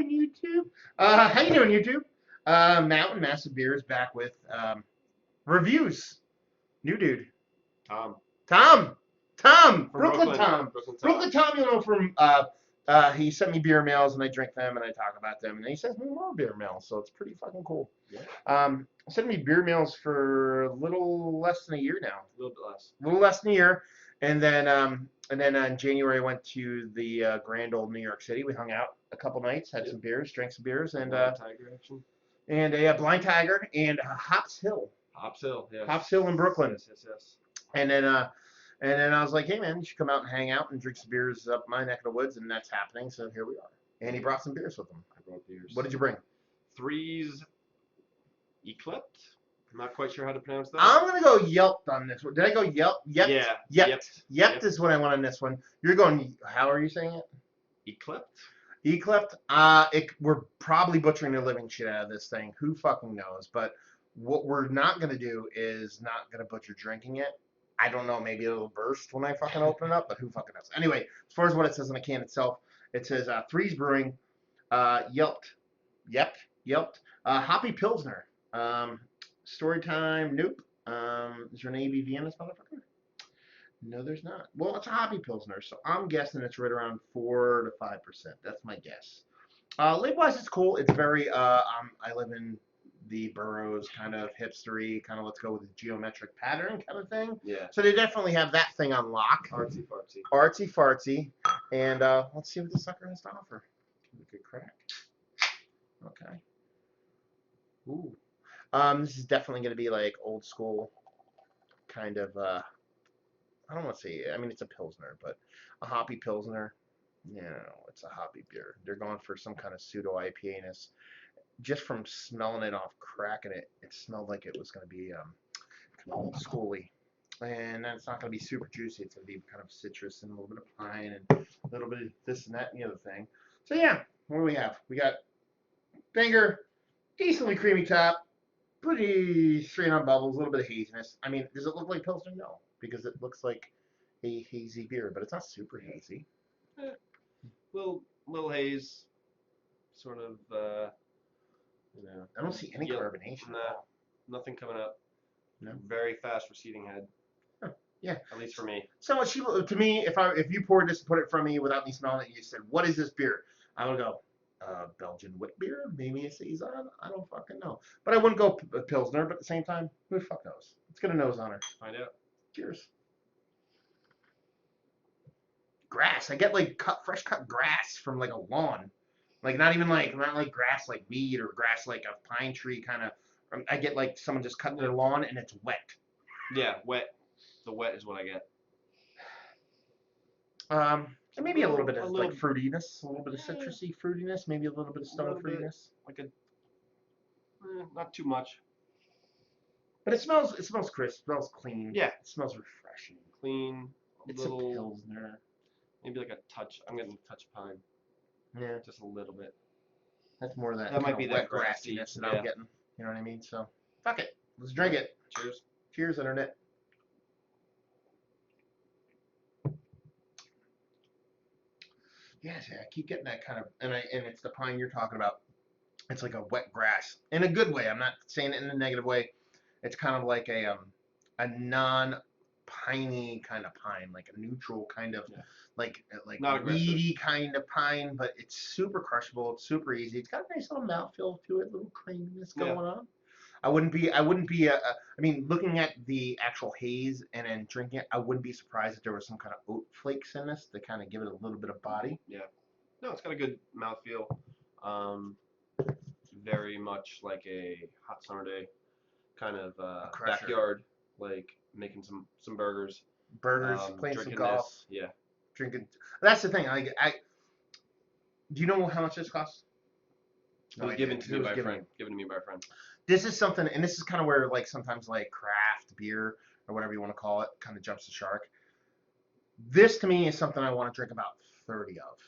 doing, YouTube? How you doing, YouTube? Mountain Massive Beer is back with reviews. New dude. Tom. Tom. From Brooklyn Brooklyn. Tom. Brooklyn Tom. Brooklyn Tom, you know, from he sent me beer mails and I drink them and I talk about them and he sends me more beer mails, so it's pretty fucking cool. Yeah. Sent me beer mails for a little less than a year now. A little bit less. A little less than a year, and then in January I went to the grand old New York City. We hung out a couple nights, had some beers, drank some beers, and Tiger action. and a Blind Tiger and Hops Hill. Hops Hill, yes. Hops Hill in Brooklyn. Yes. And then I was like, hey man, you should come out and hang out and drink some beers up my neck of the woods, and that's happening. So here we are. And he brought some beers with him. I brought beers. What did you bring? Threes YCLEPT. I'm not quite sure how to pronounce that. I'm gonna go Yelp on this one. Did I go Yelp? Yep. Yeah. Yep is what I want on this one. You're going. How are you saying it? YCLEPT. YCLEPT. We're probably butchering the living shit out of this thing. Who fucking knows? But what we're not gonna do is not gonna butcher drinking it. I don't know. Maybe it'll burst when I fucking open it up, but who fucking knows? Anyway, as far as what it says on the can itself, it says Threes Brewing, Yelped, Hoppy Pilsner. Story time, nope. Is there an ABV in this motherfucker? No, there's not. Well, it's a Hoppy Pilsner, so I'm guessing it's right around 4 to 5%. That's my guess. Label-wise, it's cool. It's very, I live in the boroughs, kind of hipstery, kind of let's go with the geometric pattern kind of thing. Yeah. So they definitely have that thing on lock. Artsy Fartsy. And let's see what the sucker has to offer. Give it a good crack. Okay. Ooh. This is definitely going to be like old school kind of, I don't want to say, I mean, it's a Pilsner, but a Hoppy Pilsner. You know, it's a hoppy beer. They're going for some kind of pseudo IPA-ness. Just from smelling it off, cracking it, it smelled like it was going to be kind of old schooly. And then it's not going to be super juicy. It's going to be kind of citrus and a little bit of pine and a little bit of this and that and the other thing. So yeah, what do we have? We got Banger, decently creamy top, pretty straight on bubbles, a little bit of haziness. I mean, does it look like Pilsner? No, because it looks like a hazy beer, but it's not super hazy. Little haze, sort of. I don't see any carbonation. Nothing coming up. No. Very fast receding head. Huh. Yeah. At least for me. So to me, if you poured this and put it from me without me smelling it, you said, "What is this beer?" I would go, Belgian wit beer, maybe a saison. I don't fucking know. But I wouldn't go Pilsner. But at the same time, who the fuck knows? Let's get a nose on her. Find out. Cheers. Grass. I get like fresh cut grass from like a lawn. Like not like grass like weed or grass like a pine tree kind of. I get like someone just cutting their lawn and it's wet. Yeah, wet. The wet is what I get. And maybe a little bit of like fruitiness, a little bit of citrusy fruitiness, maybe a little bit of stone fruitiness. Not too much. But it smells crisp, smells clean. Yeah. It smells refreshing. Clean. It's a Pilsner. Maybe like a touch. I'm getting a touch of pine. Yeah. Just a little bit. That's more of that. That might be that grassiness that I'm getting. You know what I mean? So, fuck it. Let's drink it. Cheers. Cheers, Internet. Yes, yeah, I keep getting that kind of, and it's the pine you're talking about. It's like a wet grass in a good way. I'm not saying it in a negative way. It's kind of like a non-piney kind of pine, like a neutral kind of, like not weedy kind of pine, but it's super crushable. It's super easy. It's got a nice little mouthfeel to it, little creaminess going on. I wouldn't be. I mean, looking at the actual haze and then drinking it, I wouldn't be surprised if there was some kind of oat flakes in this to kind of give it a little bit of body. Yeah. No, it's got a good mouthfeel. Very much like a hot summer day kind of backyard, like making some burgers. Playing some golf. Yeah. Drinking. That's the thing. I do you know how much this costs? It was given to me by a friend. This is something, and this is kind of where like sometimes like craft beer or whatever you want to call it kind of jumps the shark. This to me is something I want to drink about 30 of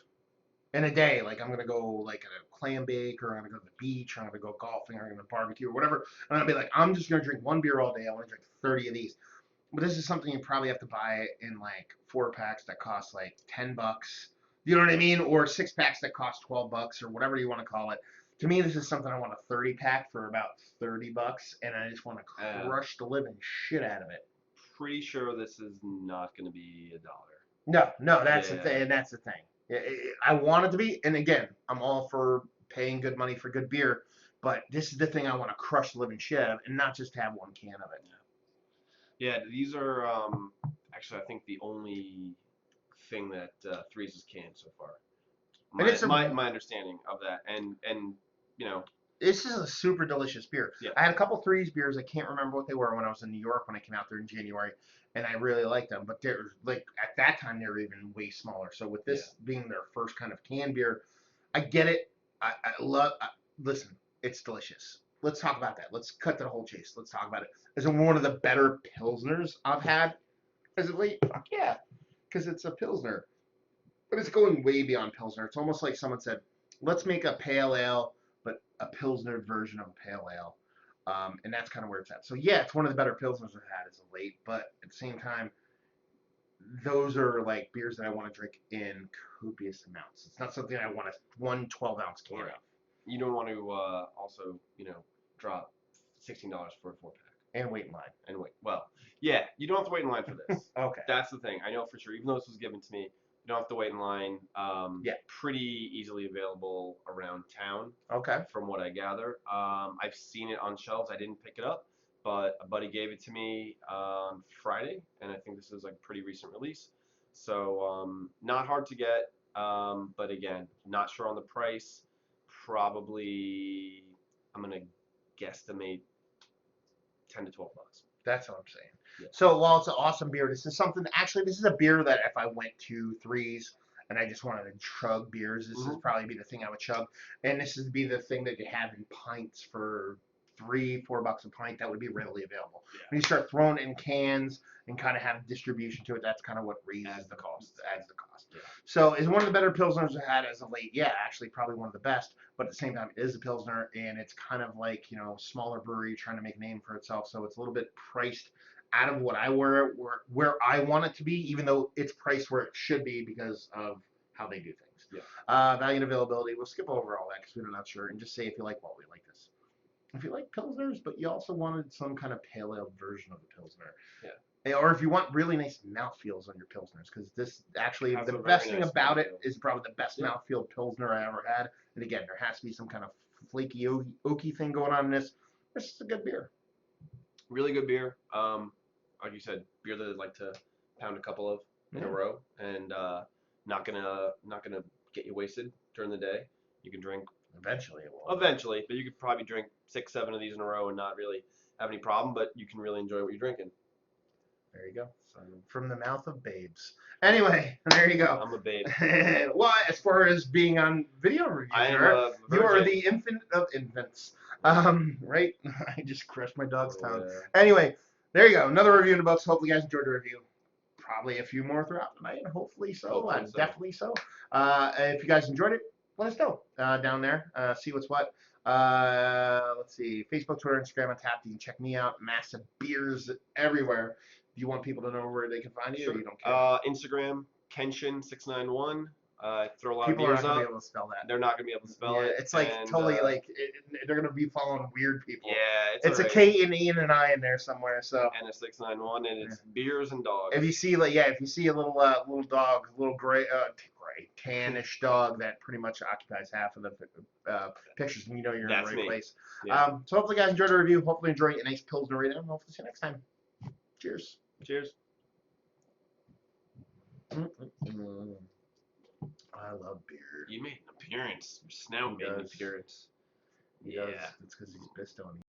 in a day. Like I'm gonna go like a clam bake, or I'm gonna go to the beach, or I'm gonna go golfing, or I'm gonna barbecue or whatever. And I'm gonna be like, I'm just gonna drink one beer all day. I want to drink 30 of these. But this is something you probably have to buy in like 4 packs that cost like $10. You know what I mean? Or 6-packs that cost $12 or whatever you want to call it. To me, this is something I want a 30-pack for about $30, and I just want to crush the living shit out of it. Pretty sure this is not going to be $1. No, that's the thing. That's the thing. I want it to be, and again, I'm all for paying good money for good beer, but this is the thing I want to crush the living shit out of, and not just have one can of it. Yeah, these are actually I think the only thing that Threes has canned so far. My understanding of that, and you know. This is a super delicious beer. Yeah. I had a couple Threes beers. I can't remember what they were when I was in New York when I came out there in January, and I really liked them. But they're like at that time they were even way smaller. So with this being their first kind of canned beer, I get it. I love. Listen, it's delicious. Let's talk about that. Let's cut to the whole chase. Let's talk about it. Is it one of the better pilsners I've had as of late? Fuck yeah, because it's a pilsner, but it's going way beyond pilsner. It's almost like someone said, let's make a pale ale, but a pilsner version of a pale ale. And that's kind of where it's at. So yeah, it's one of the better pilsners I've had as of late, but at the same time, those are like beers that I want to drink in copious amounts. It's not something I want one 12-ounce can of. You don't want to also, drop $16 for a 4-pack. And wait in line. Well, yeah, you don't have to wait in line for this. Okay. That's the thing. I know for sure. Even though this was given to me, you don't have to wait in line. Pretty easily available around town. Okay. From what I gather, I've seen it on shelves. I didn't pick it up, but a buddy gave it to me on Friday, and I think this is like a pretty recent release. So not hard to get, but again, not sure on the price. Probably, I'm gonna guesstimate $10 to $12. That's what I'm saying. Yeah. So while it's an awesome beer, this is a beer that if I went to Threes and I just wanted to chug beers, this would probably be the thing I would chug. And this would be the thing that you have in pints for $3-4 a pint that would be readily available. Yeah. When you start throwing it in cans and kind of have distribution to it, that's kind of what raises the cost. Adds the cost. Yeah. So is one of the better pilsners I had as of late. Yeah, actually probably one of the best, but at the same time it is a pilsner and it's kind of like, smaller brewery trying to make a name for itself. So it's a little bit priced out of what I where I want it to be, even though it's priced where it should be because of how they do things. Yeah. Value and availability. We'll skip over all that because we're not sure, and just say if you like we like this. If you like pilsners, but you also wanted some kind of pale ale version of the pilsner. Yeah. Or if you want really nice mouthfeels on your pilsners, because this actually the best thing about it is probably the best mouthfeel pilsner I ever had. And again, there has to be some kind of flaky oaky thing going on in this. This is a good beer. Really good beer. Like you said, beer that I'd like to pound a couple of in a row, and not gonna get you wasted during the day. You can drink. Eventually it will. Eventually, but you could probably drink 6-7 of these in a row and not really have any problem. But you can really enjoy what you're drinking. There you go. From the mouth of babes. Anyway, there you go. I'm a babe. Well, as far as being on video review, you are the infant of infants. Right? I just crushed my dog's tongue. Yeah. Anyway, there you go. Another review in the books. Hopefully you guys enjoyed the review. Probably a few more throughout the night. Hopefully so. Definitely so. If you guys enjoyed it, let us know down there. See what's what. Let's see. Facebook, Twitter, Instagram, and Tap. You can check me out. Massive beers everywhere. Do you want people to know where they can find you, sure. Or you don't care? Instagram, Kenshin691. Throw a lot people of beers are not up. Gonna be able to spell that. They're not gonna be able to spell it. It's like totally like they're gonna be following weird people. Yeah, it's a K and E and an I in there somewhere. So and a 691, and it's beers and dogs. If you see a little dog, little gray tannish dog that pretty much occupies half of the pictures, and you're in the right place. Yeah. So hopefully, you guys enjoyed the review. Hopefully, enjoy a nice Pilsner right now. And hopefully, see you next time. Cheers. Cheers. I love beer. You made an appearance. Your snout made an appearance. Yeah. It's because he's pissed on me.